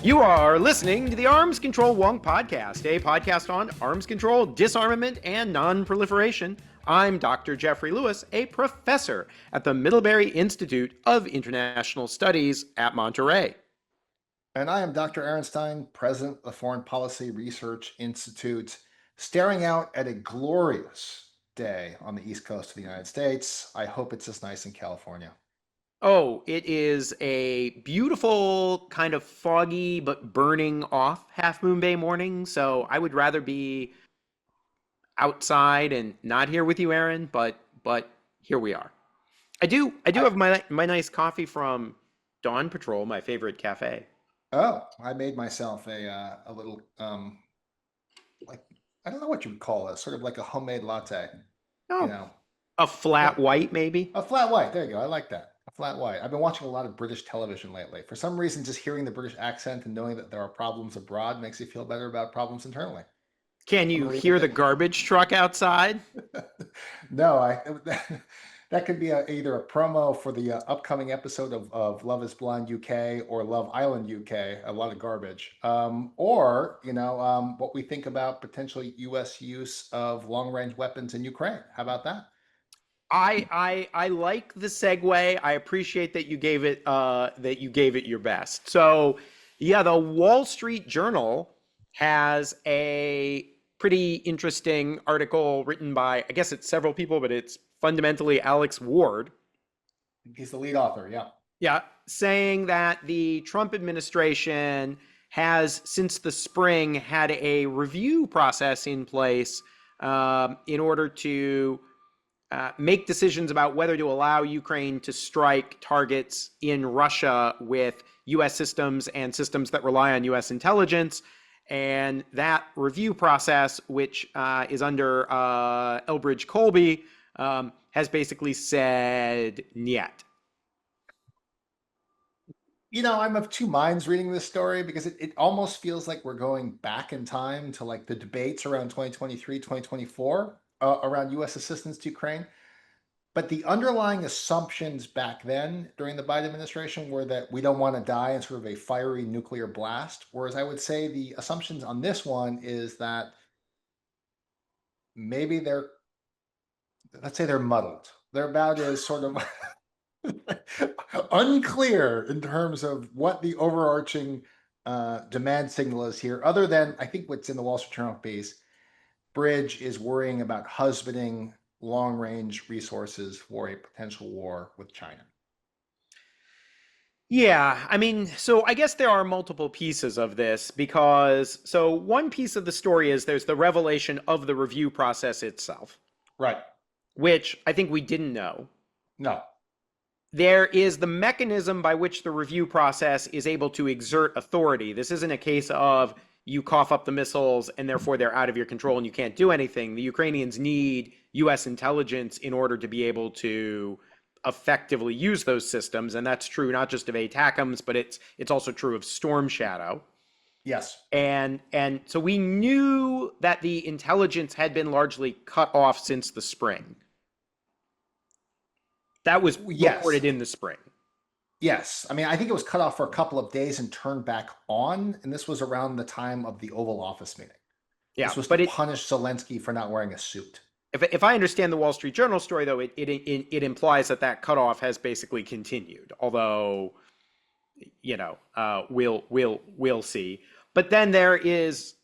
You are listening to the Arms Control Wonk podcast, a podcast on arms control, disarmament, and non-proliferation. I'm Dr. Jeffrey Lewis, a professor at the Middlebury Institute of International Studies at Monterey. And I am Dr. Ehrenstein, president of the Foreign Policy Research Institute, staring out at a glorious day on the East Coast of the United States. I hope it's as nice in California. Oh, it is a beautiful, kind of foggy but burning off Half Moon Bay morning. So I would rather be outside and not here with you, Aaron. But here we are. I do I, have my nice coffee from Dawn Patrol, my favorite cafe. I made myself a little like I don't know what you would call it, sort of like a homemade latte, you Oh, know. a flat Yeah, white maybe. a flat white. There you go. I like that. A flat white. I've been watching a lot of British television lately. For some reason, just hearing the British accent and knowing that there are problems abroad makes you feel better about problems internally. Can I'm you gonna leave it hear the there. garbage truck outside? No, that could be either a promo for the upcoming episode of Love Is Blind UK or Love Island UK. A lot of garbage, or what we think about potential U.S. use of long range weapons in Ukraine. How about that? I like the segue. I appreciate that you gave it your best. So, yeah, the Wall Street Journal has a pretty interesting article written by, I guess it's several people, but it's fundamentally Alex Ward. He's the lead author. Yeah. Yeah, saying that the Trump administration has, since the spring, had a review process in place in order to make decisions about whether to allow Ukraine to strike targets in Russia with US systems and systems that rely on US intelligence. And that review process, which is under Elbridge Colby, has basically said niet. I'm of two minds reading this story because it almost feels like we're going back in time to like the debates around 2023, 2024 around U.S. assistance to Ukraine. But the underlying assumptions back then during the Biden administration were that we don't want to die in sort of a fiery nuclear blast. Whereas I would say the assumptions on this one is that maybe let's say they're muddled. They're about as sort of unclear in terms of what the overarching demand signal is here, other than I think what's in the Wall Street Journal piece. Bridge is worrying about husbanding long range resources for a potential war with China. Yeah, I mean, so I guess there are multiple pieces of this because, so one piece of the story is there's the revelation of the review process itself, Right. which I think we didn't know. No. There is the mechanism by which the review process is able to exert authority. This isn't a case of you cough up the missiles and therefore they're out of your control and you can't do anything. The Ukrainians need US intelligence in order to be able to effectively use those systems, and that's true not just of ATACMs, but it's also true of Storm Shadow. Yes. And so we knew that the intelligence had been largely cut off since the spring. That was Yes. reported in the spring. Yes. I mean, I think it was cut off for a couple of days and turned back on. And this was around the time of the Oval Office meeting. Yeah, This was to but it punish Zelensky for not wearing a suit. if I understand the Wall Street Journal story, though, it implies that that cutoff has basically continued. Although, we'll see. But then there is,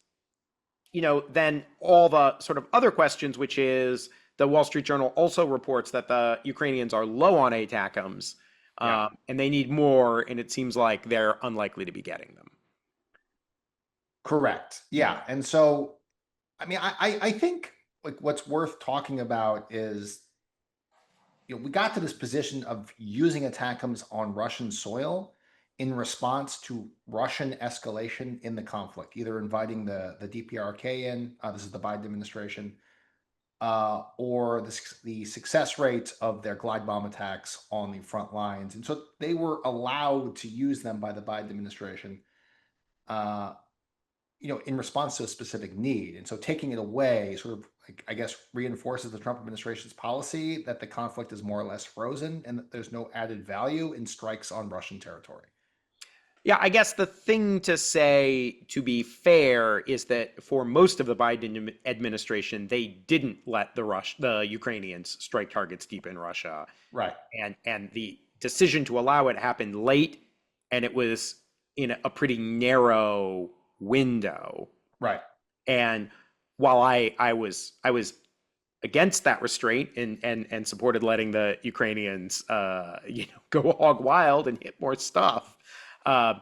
then all the sort of other questions, which is the Wall Street Journal also reports that the Ukrainians are low on ATACMs, Yeah. and they need more, and it seems like they're unlikely to be getting them. Correct. Yeah. And so, I mean, I think like what's worth talking about is, we got to this position of using ATACMs on Russian soil in response to Russian escalation in the conflict, either inviting the DPRK in, this is the Biden administration, or the success rate of their glide bomb attacks on the front lines. And so they were allowed to use them by the Biden administration, uh, in response to a specific need. And so taking it away sort of, like, I guess, reinforces the Trump administration's policy that the conflict is more or less frozen and that there's no added value in strikes on Russian territory. Yeah, I guess the thing to say, to be fair, is that for most of the Biden administration, they didn't let the Ukrainians strike targets deep in Russia, Right, and the decision to allow it happened late, and it was in a pretty narrow window. right. And while I was against that restraint and supported letting the Ukrainians go hog wild and hit more stuff. Uh,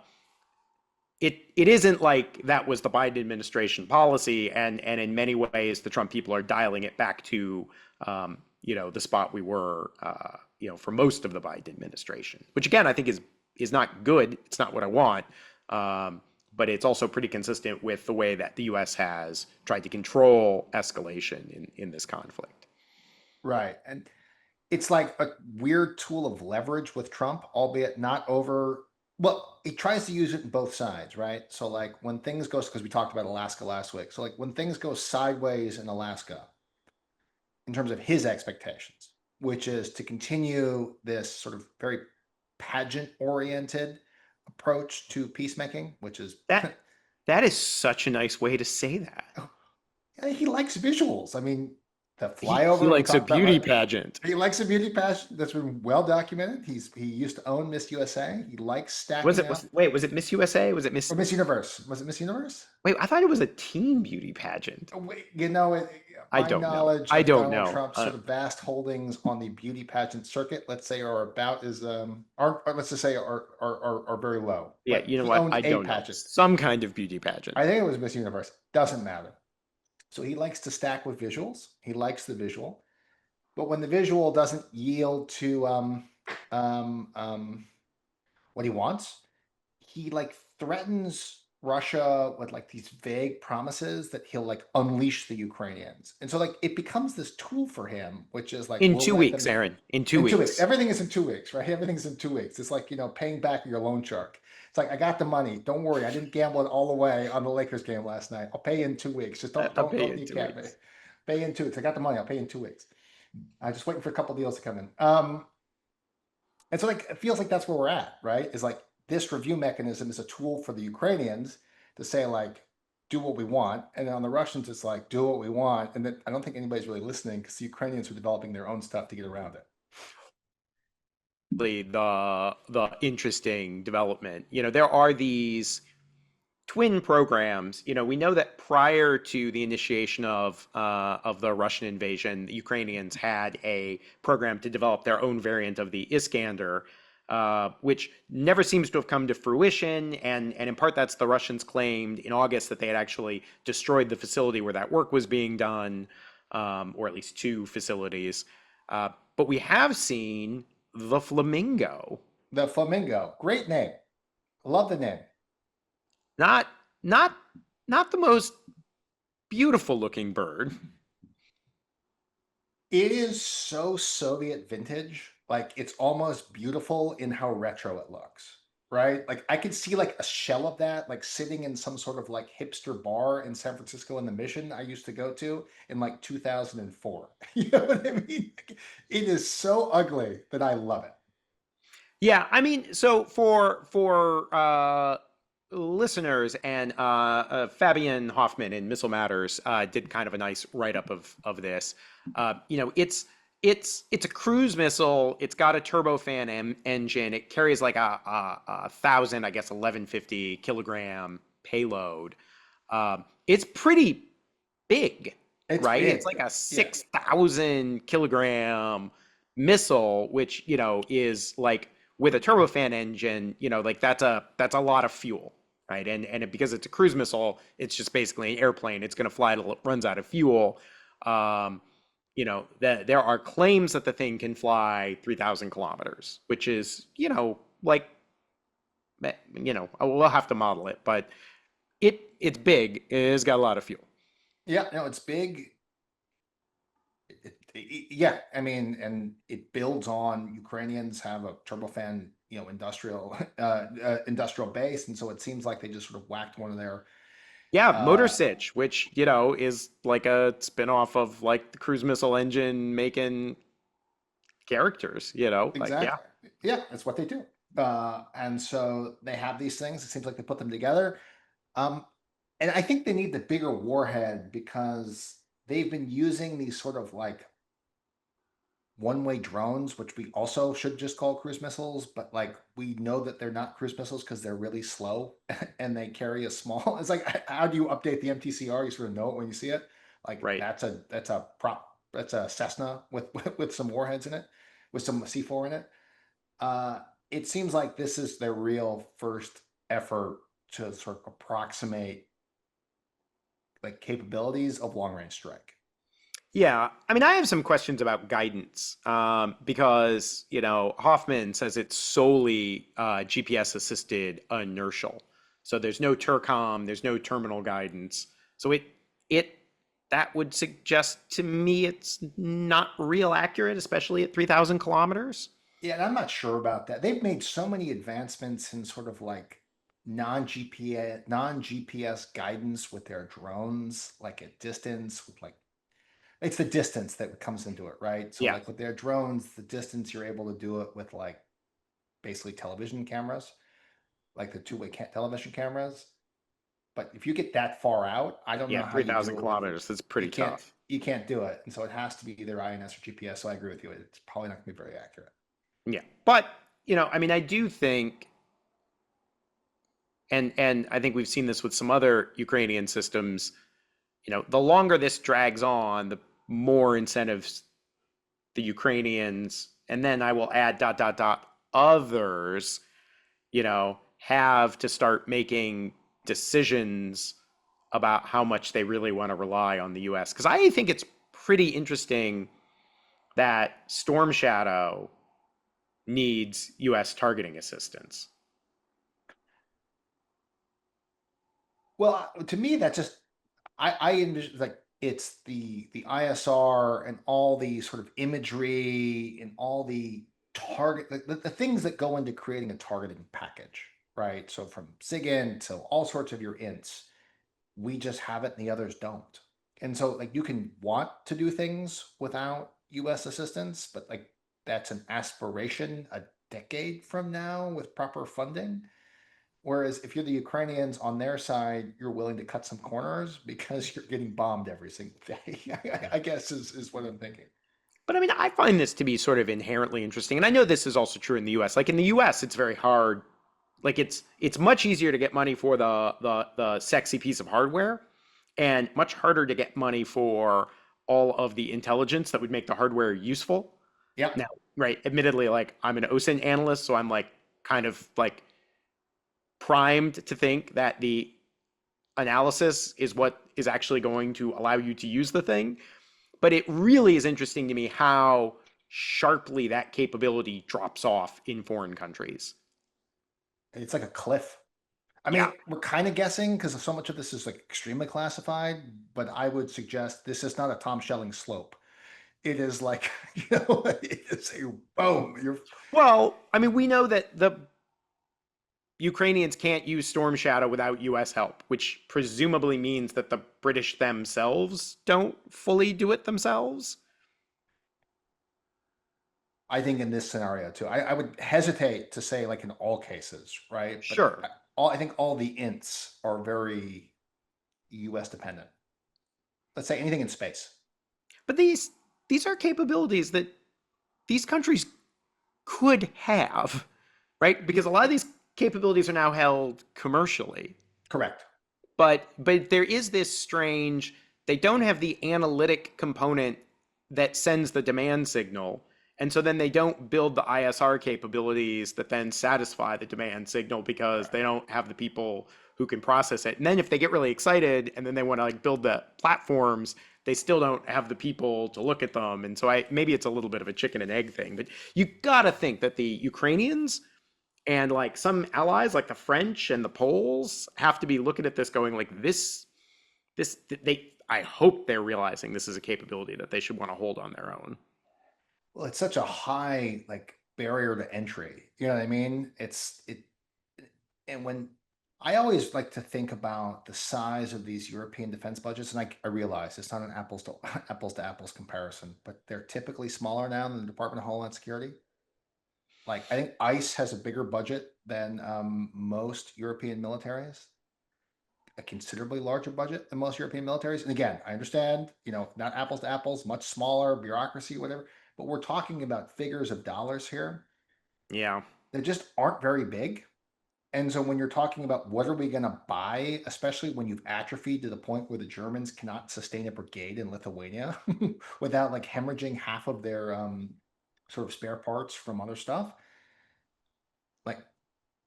it isn't like that was the Biden administration policy, and in many ways the Trump people are dialing it back to the spot we were for most of the Biden administration, which again I think is not good. It's not what I want, but it's also pretty consistent with the way that the U.S. has tried to control escalation in this conflict. Right. And it's like a weird tool of leverage with Trump, albeit not over. Well, he tries to use it in both sides, right? So, like when things go, because we talked about Alaska last week. So, like when things go sideways in Alaska, in terms of his expectations, which is to continue this sort of very pageant oriented approach to peacemaking, which is That that is such a nice way to say that. he likes visuals. I mean, the He flyover we likes a talked about beauty pageant. he likes a beauty pageant that's been well documented. He used to own Miss USA. He likes Was stacking it up. was wait, was it Miss USA? Was it Miss Or Miss Universe. Was it Miss Universe? Wait, I thought it was a teen beauty pageant. Oh, wait, I my don't know. knowledge I of don't Donald know. Trump's sort of vast holdings on the beauty pageant circuit, let's say, are about as are let's just say are very low. Yeah, But you know he what? owns I a don't know. pageant. Some kind of beauty pageant. I think it was Miss Universe. Doesn't matter. So he likes to stack with visuals. He likes the visual. But when the visual doesn't yield to what he wants, he like threatens Russia with like these vague promises that he'll like unleash the Ukrainians. And so like it becomes this tool for him, which is like In we'll two let weeks, them Aaron. In two in 2 weeks. weeks. Everything is in 2 weeks, right? Everything's in 2 weeks. It's like, paying back your loan shark. It's like I got the money. Don't worry. I didn't gamble it all the way on the Lakers game last night. I'll pay you in 2 weeks. Just I'll pay you don't in need two cat me. weeks. Pay you in 2 weeks. I got the money. I'll pay you in 2 weeks. I'm just waiting for a couple deals to come in. And so like it feels like that's where we're at, right? Is like this review mechanism is a tool for the Ukrainians to say like do what we want, and then on the Russians it's like do what we want, and then I don't think anybody's really listening because the Ukrainians are developing their own stuff to get around it. The interesting development. There are these twin programs. We know that prior to the initiation of the Russian invasion, the Ukrainians had a program to develop their own variant of the Iskander, which never seems to have come to fruition. And in part, that's the Russians claimed in August that they had actually destroyed the facility where that work was being done, or at least two facilities. But we have seen the Flamingo. The flamingo, great name. Love the name. Not not not the most beautiful looking bird. It is so Soviet vintage. Like it's almost beautiful in how retro it looks. Right? Like I could see like a shell of that like sitting in some sort of like hipster bar in San Francisco in the Mission I used to go to in like 2004. You know what I mean? It is so ugly that I love it. Yeah, I mean, so for listeners, and Fabian Hoffman in Missile Matters did kind of a nice write up of this. It's a cruise missile. It's got a turbofan engine. It carries like a thousand, I guess, 1150 kilogram payload. It's pretty big, It's right? It's big. like a Yeah. 6,000 kilogram missile, which is like with a turbofan engine, like that's a lot of fuel, right? Because it's a cruise missile, it's just basically an airplane. It's going to fly till it runs out of fuel. There are claims that the thing can fly 3,000 kilometers, which is like we'll have to model it, but it's big. It's got a lot of fuel. Yeah, no, it's big. Yeah, I mean, and it builds on Ukrainians have a turbofan, industrial industrial base, and so it seems like they just sort of whacked one of their Yeah, Motor uh Sitch, which, is like a spin-off of like the cruise missile engine making characters, like yeah. exactly. Yeah, that's what they do. And so they have these things. It seems like they put them together. Um, and I think they need the bigger warhead because they've been using these sort of like one-way drones, which we also should just call cruise missiles, but like we know that they're not cruise missiles because they're really slow and they carry a small. It's like how do you update the MTCR? You sort of know it when you see it. Like Right. that's a prop that's a Cessna with with some warheads in it, with some C4 in it. Uh, it seems like this is their real first effort to sort of approximate like capabilities of long range strike. Yeah, I mean, I have some questions about guidance because Hoffman says it's solely GPS assisted inertial, so there's no TERCOM, there's no terminal guidance. So it that would suggest to me it's not real accurate, especially at 3,000 kilometers. Yeah, and I'm not sure about that. They've made so many advancements in sort of like non-GPS guidance with their drones, like at distance, with like it's the distance that comes into it, right? So Yeah, like with their drones, the distance you're able to do it with like basically television cameras, like the two-way television cameras. But if you get that far out, I don't yeah, know how you 3,000 do it with kilometers. That's you pretty can't tough. you can't do it. And so it has to be either INS or GPS. So I agree with you. It's probably not gonna be very accurate. Yeah, but I mean, I do think, and I think we've seen this with some other Ukrainian systems. The longer this drags on, the more incentives the Ukrainians, and then I will add dot dot dot others, have to start making decisions about how much they really want to rely on the US. Because I think it's pretty interesting that Storm Shadow needs US targeting assistance. Well, to me, that just I envision like it's the ISR and all the sort of imagery and all the target the things that go into creating a targeting package, right? So from SIGINT to all sorts of your ints, we just have it and the others don't. And so like you can want to do things without US assistance, but like that's an aspiration a decade from now with proper funding. Whereas if you're the Ukrainians on their side, you're willing to cut some corners because you're getting bombed every single day. I guess is what I'm thinking. But I mean, I find this to be sort of inherently interesting. And I know this is also true in the US. Like in the US, it's very hard. Like it's much easier to get money for the sexy piece of hardware and much harder to get money for all of the intelligence that would make the hardware useful. Yep. Now, right, admittedly, like I'm an OSINT analyst, so I'm like kind of like primed to think that the analysis is what is actually going to allow you to use the thing. But it really is interesting to me how sharply that capability drops off in foreign countries. It's like a cliff. I Yeah. mean, we're kind of guessing because so much of this is like extremely classified, but I would suggest this is not a Tom Schelling slope. It is like, it is a boom. You're Well, I mean, we know that the Ukrainians can't use Storm Shadow without US help, which presumably means that the British themselves don't fully do it themselves. I think in this scenario too. I would hesitate to say like in all cases, right? But Sure. I think all the ints are very US dependent. Let's say anything in space. But these are capabilities that these countries could have, right? Because a lot of these capabilities are now held commercially. Correct. But there is this strange, they don't have the analytic component that sends the demand signal, and so then they don't build the ISR capabilities that then satisfy the demand signal because Right. they don't have the people who can process it. And then if they get really excited and then they want to like build the platforms, they still don't have the people to look at them. And so I maybe it's a little bit of a chicken and egg thing, but you got to think that the Ukrainians and like some allies like the French and the Poles have to be looking at this going like this they I hope they're realizing this is a capability that they should want to hold on their own. Well, it's such a high like barrier to entry. You know what I mean? And when I always like to think about the size of these European defense budgets, and I realize it's not an apples to apples comparison, but they're typically smaller now than the Department of Homeland Security. Like I think ICE has a bigger budget than most European militaries, a considerably larger budget than most European militaries. And again, I understand, not apples to apples, much smaller bureaucracy, whatever. But we're talking about figures of dollars here Yeah. that just aren't very big. And so when you're talking about what are we going to buy, especially when you've atrophied to the point where the Germans cannot sustain a brigade in Lithuania without like hemorrhaging half of their sort of spare parts from other stuff, like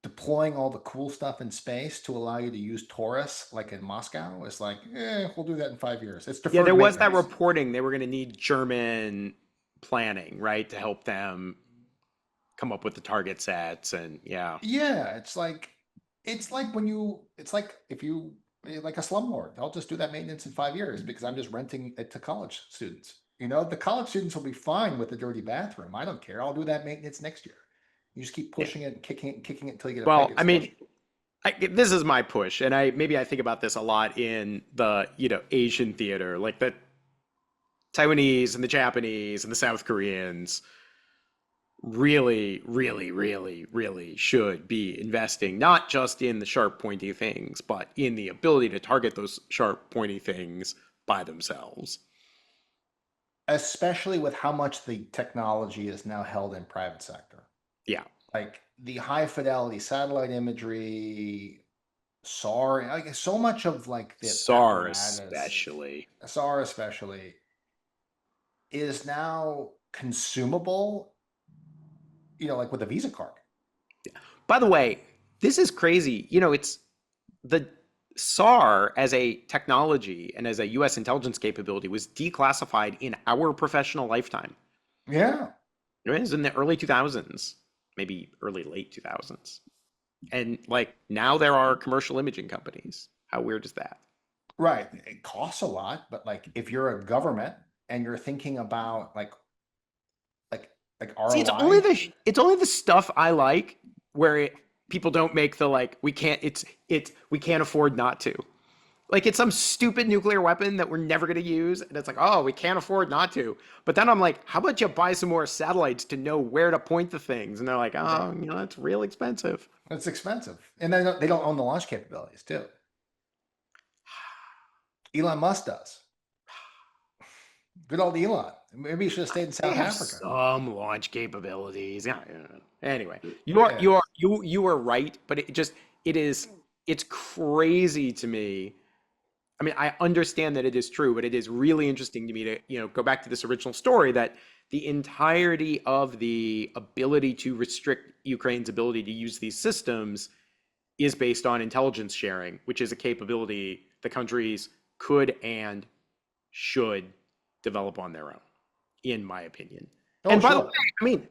deploying all the cool stuff in space to allow you to use Taurus like in Moscow is like, we'll do that in 5 years. It's Yeah, there deferred was that maintenance. reporting they were going to need German planning, right, to help them come up with the target sets and yeah. Yeah, it's like it's like if you like a slumlord, they'll just do that maintenance in 5 years because I'm just renting it to college students. The college students will be fine with the dirty bathroom. I don't care. I'll do that maintenance next year. You just keep Yeah. pushing it and kicking it until you get a peg Well, I extension. mean, this is my push, and I think about this a lot in the Asian theater, like the Taiwanese and the Japanese and the South Koreans really, really, really, really should be investing not just in the sharp, pointy things, but in the ability to target those sharp, pointy things by themselves. Especially with how much the technology is now held in private sector. Yeah, Like the high fidelity satellite imagery, SAR, like so much of like the SAR apparatus, especially. SAR especially, is now consumable, like with a Visa card. By the way, this is crazy. It's the SAR as a technology and as a US intelligence capability was declassified in our professional lifetime. Yeah. It was in the early 2000s, maybe early late 2000s. And like now there are commercial imaging companies. How weird is that? Right. It costs a lot, but like if you're a government and you're thinking about like like See, it's only ROI, the stuff I like where people don't make the like we can't afford not to. Like it's some stupid nuclear weapon that we're never going to use, and it's like, oh, we can't afford not to. But then I'm like, how about you buy some more satellites to know where to point the things? And they're like, right. oh, that's real expensive. It's expensive. And they don't own the launch capabilities too. Elon Musk does. Good old Elon. Maybe he should have stayed in They South have Africa. some launch capabilities. Yeah, yeah. Anyway, Yeah. you are right, but it's crazy to me. I mean, I understand that it is true, but it is really interesting to me to, go back to this original story that the entirety of the ability to restrict Ukraine's ability to use these systems is based on intelligence sharing, which is a capability the countries could and should develop on their own, in my opinion. Oh, And by the way, sure. I mean,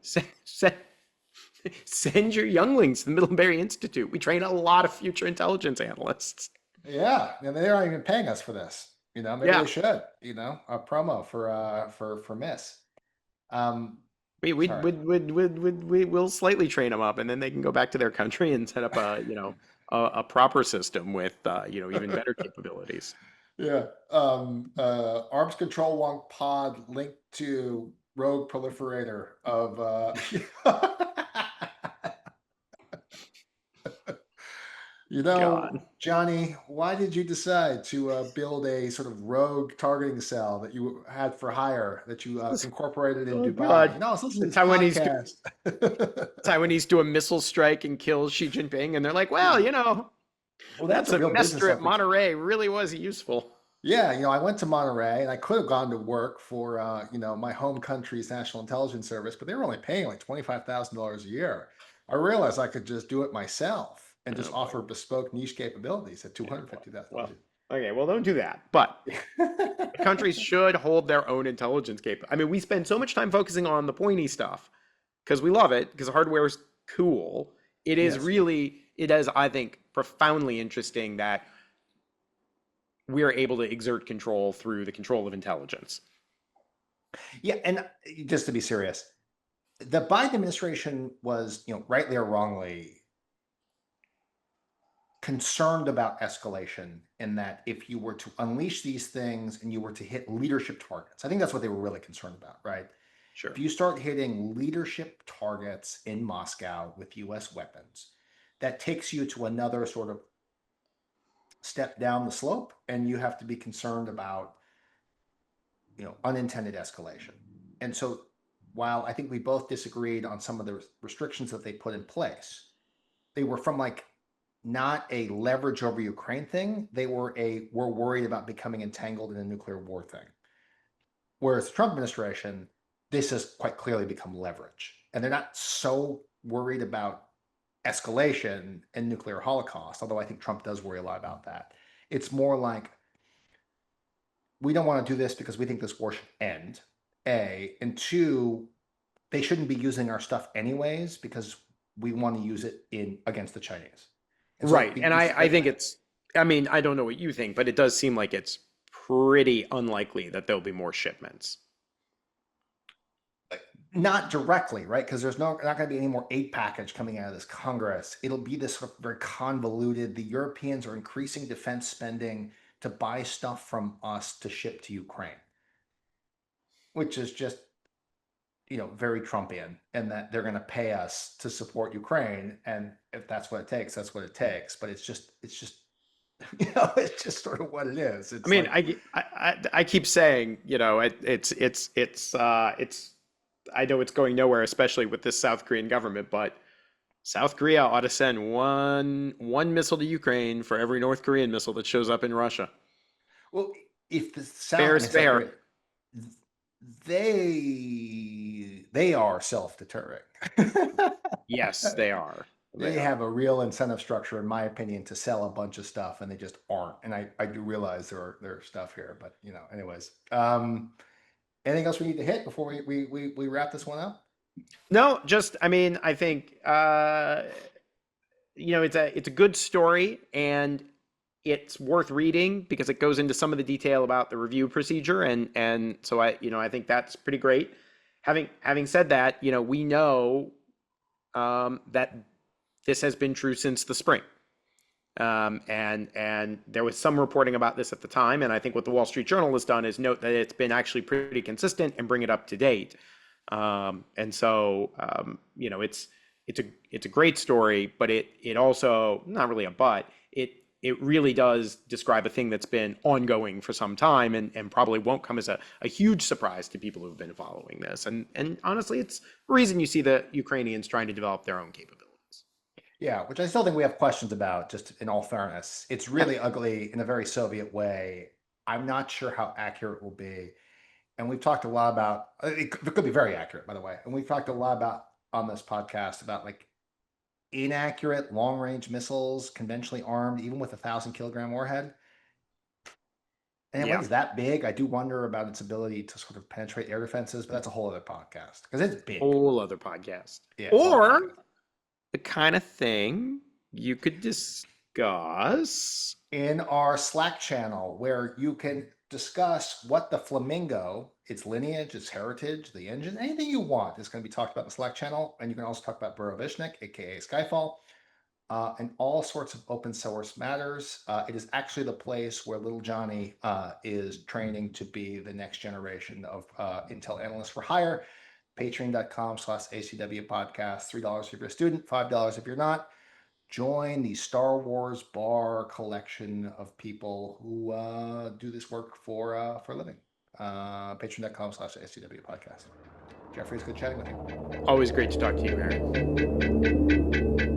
send your younglings to the Middlebury Institute. We train a lot of future intelligence analysts. Yeah. And they're not even paying us for this. Maybe Yeah, they should, a promo for Miss. Um, sorry. we will slightly train them up, and then they can go back to their country and set up a proper system with even better capabilities. Yeah. Arms control Wonk pod linked to rogue proliferator of God. Johnny, why did you decide to build a sort of rogue targeting cell that you had for hire that you incorporated in Oh Dubai? God. I was The listening to this Taiwanese do, podcast. Taiwanese do a missile strike and kill Xi Jinping, and they're like, well, Well, that that's a real business semester at leverage. Monterey really was useful. Yeah, I went to Monterey and I could have gone to work for, my home country's National Intelligence Service, but they were only paying like $25,000 a year. I realized I could just do it myself and just Oh boy. offer bespoke niche capabilities at Oh boy. $250,000 Well, a okay. Well, don't do that. But year. countries should hold their own intelligence cap. I mean, we spend so much time focusing on the pointy stuff because we love it because hardware is cool. Yes. It is, I think, profoundly interesting that we are able to exert control through the control of intelligence. Yeah, and just to be serious, the Biden administration was, rightly or wrongly, concerned about escalation in that if you were to unleash these things and you were to hit leadership targets, I think that's what they were really concerned about, right? Sure. If you start hitting leadership targets in Moscow with US weapons, that takes you to another sort of step down the slope, and you have to be concerned about, unintended escalation. And so while I think we both disagreed on some of the restrictions that they put in place, they were from like not a leverage over Ukraine thing. They were we're worried about becoming entangled in a nuclear war thing. Whereas the Trump administration, this has quite clearly become leverage. And they're not so worried about escalation and nuclear holocaust, although I think Trump does worry a lot about that. It's more like, we don't want to do this because we think this war should end, A, and two, they shouldn't be using our stuff anyways because we want to use it against the Chinese. And so Right. And I think it's, I mean, I don't know what you think, but it does seem like it's pretty unlikely that there'll be more shipments. not directly, right? Because there's not going to be any more aid package coming out of this Congress. It'll be this sort of very convoluted. The Europeans are increasing defense spending to buy stuff from us to ship to Ukraine, which is just, very Trumpian, and that they're going to pay us to support Ukraine, and if that's what it takes, that's what it takes. But it's just, it's just sort of what it is. I It's mean, like, I keep saying, it's I know it's going nowhere, especially with this South Korean government, but South Korea ought to send one missile to Ukraine for every North Korean missile that shows up in Russia. well, if the South, I Fair's mean, South fair. Korea, they are self-deterring. Yes, they are. They They are. have a real incentive structure, in my opinion, to sell a bunch of stuff, and they just aren't. And I do realize there's stuff here, but anyways. Anything else we need to hit before we wrap this one up? No, just I mean, I think it's a good story, and it's worth reading because it goes into some of the detail about the review procedure, and so I think that's pretty great. Having said that, we know that this has been true since the spring. And there was some reporting about this at the time, and I think what the Wall Street Journal has done is note that it's been actually pretty consistent and bring it up to date. And so it's a great story, but it also, not really a but, it really does describe a thing that's been ongoing for some time, and probably won't come as a huge surprise to people who've been following this. And honestly, it's the reason you see the Ukrainians trying to develop their own capabilities. Yeah, which I still think we have questions about, just in all fairness. It's Yeah. really ugly in a very Soviet way. I'm not sure how accurate it will be. And we've talked a lot about, it could be very accurate, by the way. And we've talked a lot about on this podcast about like inaccurate long range missiles, conventionally armed, even with 1,000 kilogram warhead. And when Yeah. it's that big, I do wonder about its ability to sort of penetrate air defenses, but that's a whole other podcast because it's big. Whole other podcast. Yeah, it's a whole Or podcast. the kind of thing you could discuss. In our Slack channel, where you can discuss what the Flamingo, its lineage, its heritage, the engine, anything you want is going to be talked about in the Slack channel. And you can also talk about Borovishnik, aka Skyfall, and all sorts of open source matters. It is actually the place where little Johnny is training to be the next generation of Intel analysts for hire. Patreon.com/ACW podcast. $3 if you're a student, $5 if you're not. Join the Star Wars bar collection of people who do this work for a living. Patreon.com/ACW podcast. Jeffrey, it's good chatting with you. Always great to talk to you, Aaron.